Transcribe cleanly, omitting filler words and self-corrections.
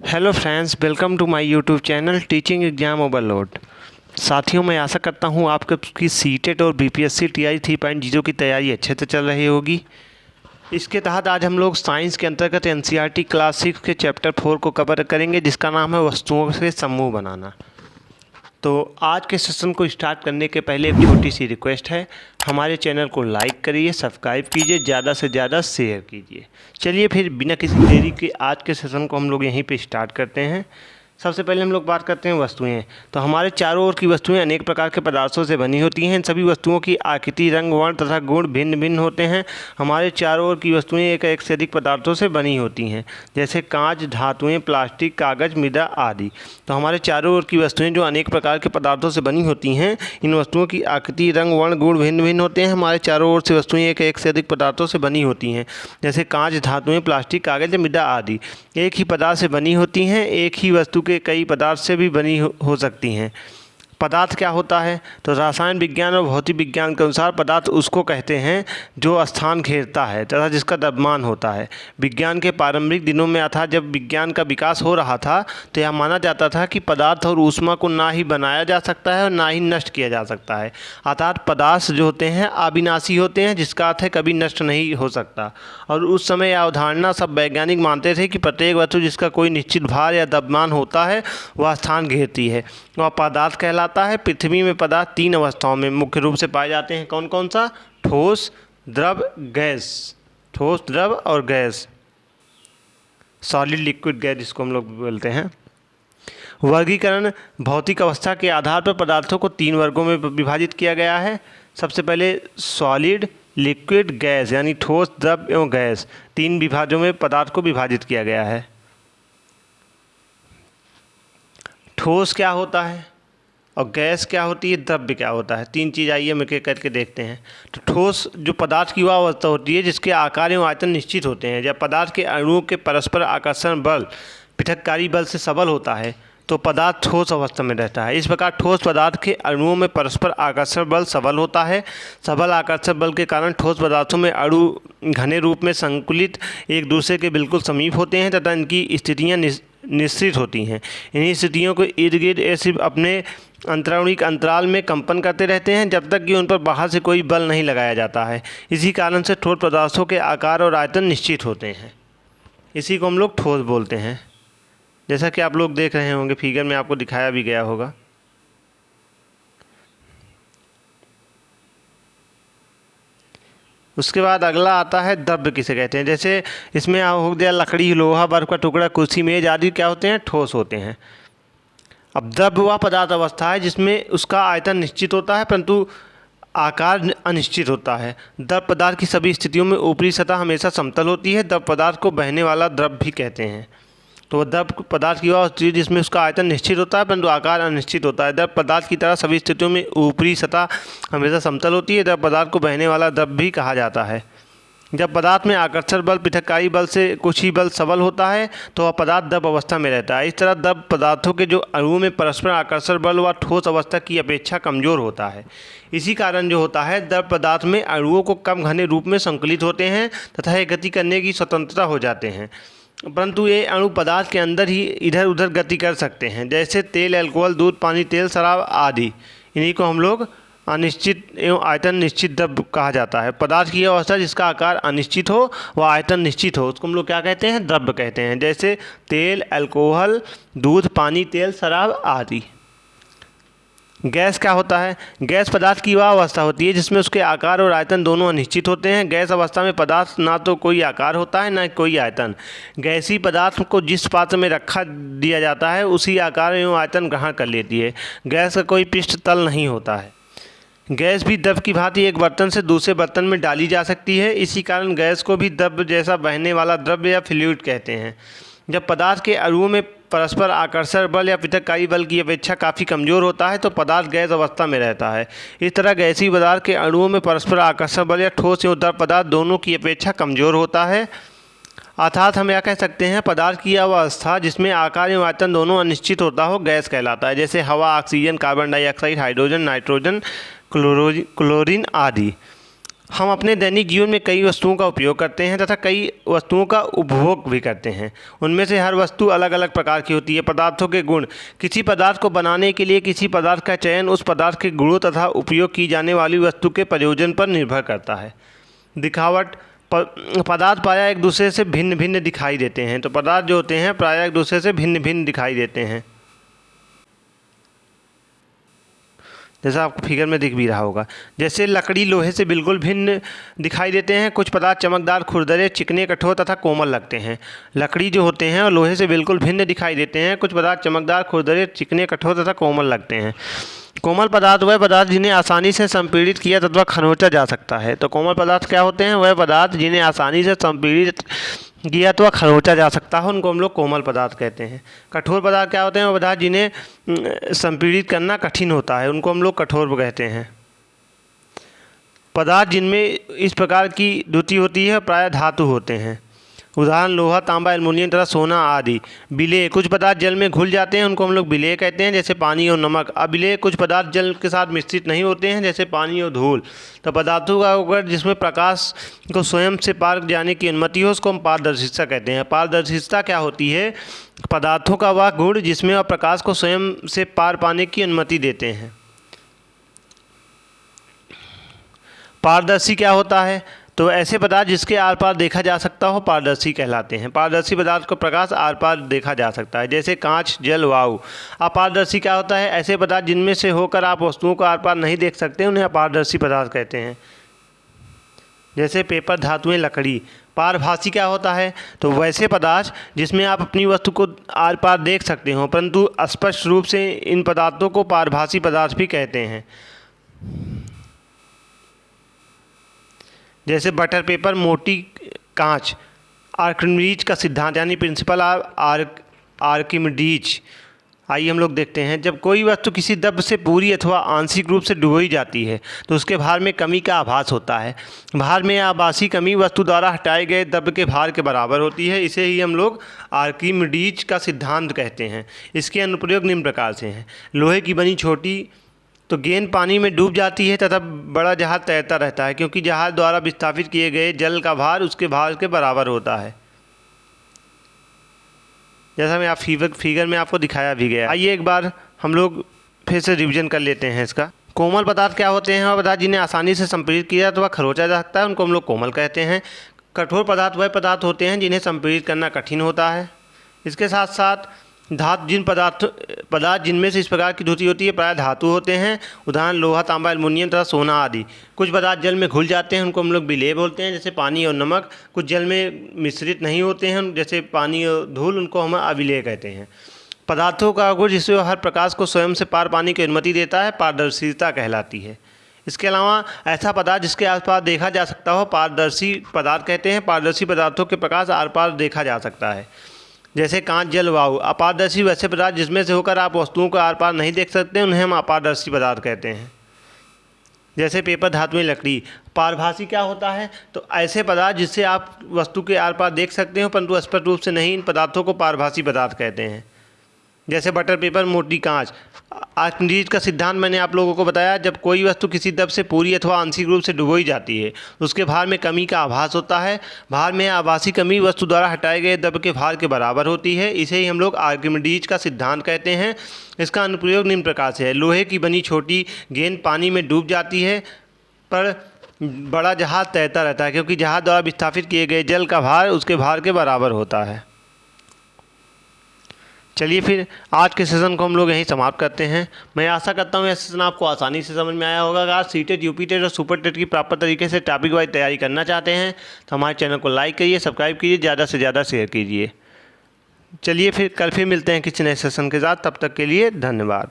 Hello friends, welcome to my YouTube channel teaching exam overload. साथियों, मैं आशा करता हूँ आपकी सीटेट और बीपीएससी टीआई 3.0 की तैयारी अच्छे से चल रही होगी। इसके तहत आज हम लोग साइंस के अंतर्गत एनसीईआरटी क्लास 6 के चैप्टर 4 को कवर करेंगे, जिसका नाम है वस्तुओं से समूह बनाना। तो आज के सेशन को स्टार्ट करने के पहले एक छोटी सी रिक्वेस्ट है, हमारे चैनल को लाइक करिए, सब्सक्राइब कीजिए, ज़्यादा से ज़्यादा शेयर कीजिए। चलिए फिर बिना किसी देरी के आज के सेशन को हम लोग यहीं पे स्टार्ट करते हैं। सबसे पहले हम लोग बात करते हैं वस्तुएं। तो हमारे चारों ओर की वस्तुएं अनेक प्रकार के पदार्थों से बनी होती हैं। इन सभी वस्तुओं की आकृति, रंग, वर्ण तथा गुण भिन्न भिन्न होते हैं। हमारे चारों ओर की वस्तुएं एक से अधिक पदार्थों से बनी होती हैं, जैसे कांच, धातुएं, प्लास्टिक, कागज, मृदा आदि। तो हमारे चारों ओर की वस्तुएं जो अनेक प्रकार के पदार्थों से बनी होती हैं, इन वस्तुओं की आकृति, रंग, वर्ण, गुण भिन्न भिन्न होते हैं। हमारे चारों ओर से वस्तुएं एक से अधिक पदार्थों से बनी होती हैं, जैसे कांच, धातुएं, प्लास्टिक, कागज, मृदा आदि। एक ही पदार्थ से बनी होती हैं। एक ही वस्तु के कई पदार्थ से भी बनी हो सकती हैं। पदार्थ क्या होता है? तो रसायन विज्ञान और भौतिक विज्ञान के अनुसार पदार्थ उसको कहते हैं जो स्थान घेरता है तथा जिसका द्रव्यमान होता है। विज्ञान के प्रारंभिक दिनों में अर्थात जब विज्ञान का विकास हो रहा था, तो यह माना जाता था कि पदार्थ और ऊष्मा को ना ही बनाया जा सकता है और ना ही नष्ट किया जा सकता है। अर्थात पदार्थ जो होते हैं अविनाशी होते हैं, जिसका अर्थ है कभी नष्ट नहीं हो सकता। और उस समय यह अवधारणा सब वैज्ञानिक मानते थे कि प्रत्येक वस्तु जिसका कोई निश्चित भार या द्रव्यमान होता है वह स्थान घेरती है, वह पदार्थ कहलाता है। पृथ्वी में पदार्थ तीन अवस्थाओं में मुख्य रूप से पाए जाते हैं। कौन कौन सा? ठोस, द्रव, गैस। ठोस, द्रव और गैस, सॉलिड, लिक्विड, गैस जिसको हम लोग बोलते हैं। वर्गीकरण भौतिक अवस्था के आधार पर पदार्थों को तीन वर्गों में विभाजित किया गया है। सबसे पहले सॉलिड, लिक्विड, गैस, यानी ठोस, द्रव एवं गैस, तीन विभाजों में पदार्थ को विभाजित किया गया है। ठोस क्या होता है और गैस क्या होती है, द्रव्य क्या होता है, तीन चीज़ आइए मिलकर करके देखते हैं। तो ठोस जो पदार्थ की वह अवस्था होती है जिसके आकार एवं आयतन निश्चित होते हैं। जब पदार्थ के अणुओं के परस्पर आकर्षण बल पृथक्कारी बल से सबल होता है तो पदार्थ ठोस अवस्था में रहता है। इस प्रकार ठोस पदार्थ के अणुओं में परस्पर आकर्षण बल सबल होता है। सबल आकर्षण बल के कारण ठोस पदार्थों में अणु घने रूप में संकुलित एक दूसरे के बिल्कुल समीप होते हैं तथा इनकी स्थितियाँ निश्चित होती हैं। इन्हीं स्थितियों को इर्द गिर्द ऐसे अपने अंतराणुक अंतराल में कंपन करते रहते हैं जब तक कि उन पर बाहर से कोई बल नहीं लगाया जाता है। इसी कारण से ठोस पदार्थों के आकार और आयतन निश्चित होते हैं। इसी को हम लोग ठोस बोलते हैं, जैसा कि आप लोग देख रहे होंगे, फिगर में आपको दिखाया भी गया होगा। उसके बाद अगला आता है द्रव्य किसे कहते हैं। जैसे इसमें हो गया लकड़ी, लोहा, बर्फ का टुकड़ा, कुर्सी, मेज आदि क्या होते हैं? ठोस होते हैं। अब द्रव्य वह पदार्थ अवस्था है जिसमें उसका आयतन निश्चित होता है परंतु आकार अनिश्चित होता है। द्रव पदार्थ की सभी स्थितियों में ऊपरी सतह हमेशा समतल होती है। द्रव पदार्थ को बहने वाला द्रव्य भी कहते हैं। तो द्रव पदार्थ की वह स्थिति जिसमें उसका आयतन निश्चित होता है परंतु आकार अनिश्चित होता है। द्रव पदार्थ की तरह सभी स्थितियों में ऊपरी सतह हमेशा समतल होती है। द्रव पदार्थ को बहने वाला द्रव्य भी कहा जाता है। जब पदार्थ में आकर्षण बल पृथक्कारी बल से कुछ ही बल सबल होता है तो वह पदार्थ द्रव अवस्था में रहता है। इस तरह द्रव पदार्थों के जो अणुओं में परस्पर आकर्षण बल व ठोस अवस्था की अपेक्षा कमजोर होता है। इसी कारण जो होता है द्रव पदार्थ में अणुओं को कम घने रूप में संकलित होते हैं तथा ये गति करने की स्वतंत्रता हो जाते हैं, परंतु ये अणु पदार्थ के अंदर ही इधर उधर गति कर सकते हैं, जैसे तेल, अल्कोहल, दूध, पानी, तेल, शराब आदि। इन्हीं को हम लोग अनिश्चित एवं आयतन निश्चित द्रव्य कहा जाता है। पदार्थ की अवस्था जिसका आकार अनिश्चित हो व आयतन निश्चित हो उसको हम लोग क्या कहते हैं? द्रव्य कहते हैं। जैसे तेल, अल्कोहल, दूध, पानी, तेल, शराब आदि। गैस क्या होता है? गैस पदार्थ की वह अवस्था होती है जिसमें उसके आकार और आयतन दोनों अनिश्चित होते हैं। गैस अवस्था में पदार्थ ना तो कोई आकार होता है ना कोई आयतन। गैसीय पदार्थ को जिस पात्र में रखा दिया जाता है उसी आकार एवं आयतन ग्रहण कर लेती है। गैस का कोई पृष्ठ तल नहीं होता है। गैस भी द्रव की भांति एक बर्तन से दूसरे बर्तन में डाली जा सकती है। इसी कारण गैस को भी द्रव्य जैसा बहने वाला द्रव्य या फ्लूइड कहते हैं। जब पदार्थ के अणुओं में परस्पर आकर्षण बल या पृथक्कारी बल की अपेक्षा काफ़ी कमज़ोर होता है तो पदार्थ गैस अवस्था में रहता है। इस तरह गैसीय पदार्थ के अणुओं में परस्पर आकर्षण बल या ठोस एवं द्रव पदार्थ दोनों की अपेक्षा कमज़ोर होता है। अर्थात हम यह कह सकते हैं पदार्थ की अवस्था जिसमें आकार एवं आयतन दोनों अनिश्चित होता हो गैस कहलाता है। जैसे हवा, oxygen, carbon dioxide, hydrogen, nitrogen, chlorine आदि। हम अपने दैनिक जीवन में कई वस्तुओं का उपयोग करते हैं तथा कई वस्तुओं का उपभोग भी करते हैं। उनमें से हर वस्तु अलग अलग प्रकार की होती है। पदार्थों के गुण। किसी पदार्थ को बनाने के लिए किसी पदार्थ का चयन उस पदार्थ के गुणों तथा उपयोग की जाने वाली वस्तु के प्रयोजन पर निर्भर करता है। दिखावट। पदार्थ प्रायः एक दूसरे से भिन्न भिन्न दिखाई देते हैं। तो पदार्थ जो होते हैं प्रायः एक दूसरे से भिन्न भिन्न दिखाई देते हैं, जैसा आपको फिगर में दिख भी रहा होगा। जैसे लकड़ी लोहे से बिल्कुल भिन्न दिखाई देते हैं। कुछ पदार्थ चमकदार, खुरदरे, चिकने, कठोर तथा कोमल लगते हैं। लकड़ी जो होते हैं और लोहे से बिल्कुल भिन्न दिखाई देते हैं। कुछ पदार्थ चमकदार, खुरदरे, चिकने, कठोर तथा कोमल लगते हैं। कोमल पदार्थ वह पदार्थ जिन्हें आसानी से संपीड़ित किया तथा खरोंचा जा सकता है। तो कोमल पदार्थ क्या होते हैं? वह पदार्थ जिन्हें आसानी से संपीड़ित किया तो खरोंचा जा सकता है, उनको हम लोग कोमल पदार्थ कहते हैं। कठोर पदार्थ क्या होते हैं? वो पदार्थ जिन्हें संपीड़ित करना कठिन होता है, उनको हम लोग कठोर कहते हैं। पदार्थ जिनमें इस प्रकार की द्युति होती है प्रायः धातु होते हैं। उदाहरण लोहा, तांबा, एल्युमिनियम तथा सोना आदि। विलेय। कुछ पदार्थ जल में घुल जाते हैं, उनको हम लोग विलेय कहते हैं, जैसे पानी और नमक। अविलेय। कुछ पदार्थ जल के साथ मिश्रित नहीं होते हैं, जैसे पानी और धूल। तो पदार्थों का अगर जिसमें प्रकाश को स्वयं से पार जाने की अनुमति हो उसको हम पारदर्शिता कहते हैं। पारदर्शिता क्या होती है? पदार्थों का वह गुण जिसमें वह प्रकाश को स्वयं से पार पाने की अनुमति देते हैं। पारदर्शी क्या होता है? तो ऐसे पदार्थ जिसके आर पार देखा जा सकता हो पारदर्शी कहलाते हैं। पारदर्शी पदार्थ को प्रकाश आर पार देखा जा सकता है, जैसे कांच, जल, वायु। अपारदर्शी क्या होता है? ऐसे पदार्थ जिनमें से होकर आप वस्तुओं को आर पार नहीं देख सकते, उन्हें अपारदर्शी पदार्थ कहते हैं, जैसे पेपर, धातुएं, लकड़ी। पारभासी क्या होता है? तो वैसे पदार्थ जिसमें आप अपनी वस्तु को आर पार देख सकते हो, परंतु स्पष्ट रूप से इन पदार्थों को पारभासी पदार्थ भी कहते हैं, जैसे बटर पेपर, मोटी कांच। आर्किमिडीज का सिद्धांत यानी प्रिंसिपल ऑफ आर्किमिडीज। आइए हम लोग देखते हैं। जब कोई वस्तु किसी द्रव्य से पूरी अथवा आंशिक रूप से डुबोई जाती है तो उसके भार में कमी का आभास होता है। भार में आभासी कमी वस्तु द्वारा हटाए गए द्रव्य के भार के बराबर होती है। इसे ही हम लोग आर्किमिडीज का सिद्धांत कहते हैं। इसके अनुप्रयोग निम्न प्रकार से हैं। लोहे की बनी छोटी तो गेंद पानी में डूब जाती है तथा बड़ा जहाज तैरता रहता है, क्योंकि जहाज द्वारा विस्थापित किए गए जल का भार उसके भार के बराबर होता है, जैसा मैं आप फिगर में आपको दिखाया भी गया। आइए एक बार हम लोग फिर से रिवीजन कर लेते हैं इसका। कोमल पदार्थ क्या होते हैं? वह पदार्थ जिन्हें आसानी से संपीड़ित किया तो वह खरोंचा जा सकता है, उनको हम लोग कोमल कहते हैं। कठोर पदार्थ वह पदार्थ होते हैं जिन्हें संपीड़ित करना कठिन होता है। इसके साथ साथ पदार्थ जिनमें से इस प्रकार की द्युति होती है प्रायः धातु होते हैं। उदाहरण लोहा, तांबा, एल्युमिनियम तथा सोना आदि। कुछ पदार्थ जल में घुल जाते हैं, उनको हम लोग विलेय बोलते हैं, जैसे पानी और नमक। कुछ जल में मिश्रित नहीं होते हैं, जैसे पानी और धूल, उनको हम अविलेय कहते हैं। पदार्थों का गुण जिसमें हर प्रकाश को स्वयं से पार पाने की अनुमति देता है पारदर्शिता कहलाती है। इसके अलावा ऐसा पदार्थ जिसके आसपास देखा जा सकता हो पारदर्शी पदार्थ कहते हैं। पारदर्शी पदार्थों के प्रकाश आर पार देखा जा सकता है, जैसे कांच, जल, वायु। अपारदर्शी वैसे पदार्थ जिसमें से होकर आप वस्तुओं को आर पार नहीं देख सकते, उन्हें हम अपारदर्शी पदार्थ कहते हैं, जैसे पेपर, धातुएं, लकड़ी। पारभासी क्या होता है? तो ऐसे पदार्थ जिससे आप वस्तु के आर पार देख सकते हो परंतु स्पष्ट रूप से नहीं, इन पदार्थों को पारभासी पदार्थ कहते हैं, जैसे बटर पेपर, मोटी कांच। आर्किमिडीज का सिद्धांत मैंने आप लोगों को बताया। जब कोई वस्तु किसी द्रव्य से पूरी अथवा आंशिक रूप से डुबोई जाती है तो उसके भार में कमी का आभास होता है। भार में आभासी कमी वस्तु द्वारा हटाए गए द्रव्य के भार के बराबर होती है। इसे ही हम लोग आर्किमिडीज का सिद्धांत कहते हैं। इसका अनुप्रयोग निम्न प्रकार से है। लोहे की बनी छोटी गेंद पानी में डूब जाती है पर बड़ा जहाज तैरता रहता है, क्योंकि जहाज द्वारा विस्थापित किए गए जल का भार उसके भार के बराबर होता है। चलिए फिर आज के सेशन को हम लोग यहीं समाप्त करते हैं। मैं आशा करता हूँ यह सेशन आपको आसानी से समझ में आया होगा। अगर आप सीटेट, यूपीटेट और सुपर टेट की प्रॉपर तरीके से टॉपिक वाइज तैयारी करना चाहते हैं तो हमारे चैनल को लाइक करिए, सब्सक्राइब कीजिए, ज़्यादा से ज़्यादा शेयर कीजिए। चलिए फिर कल फिर मिलते हैं किसी नए सेशन के साथ। तब तक के लिए धन्यवाद।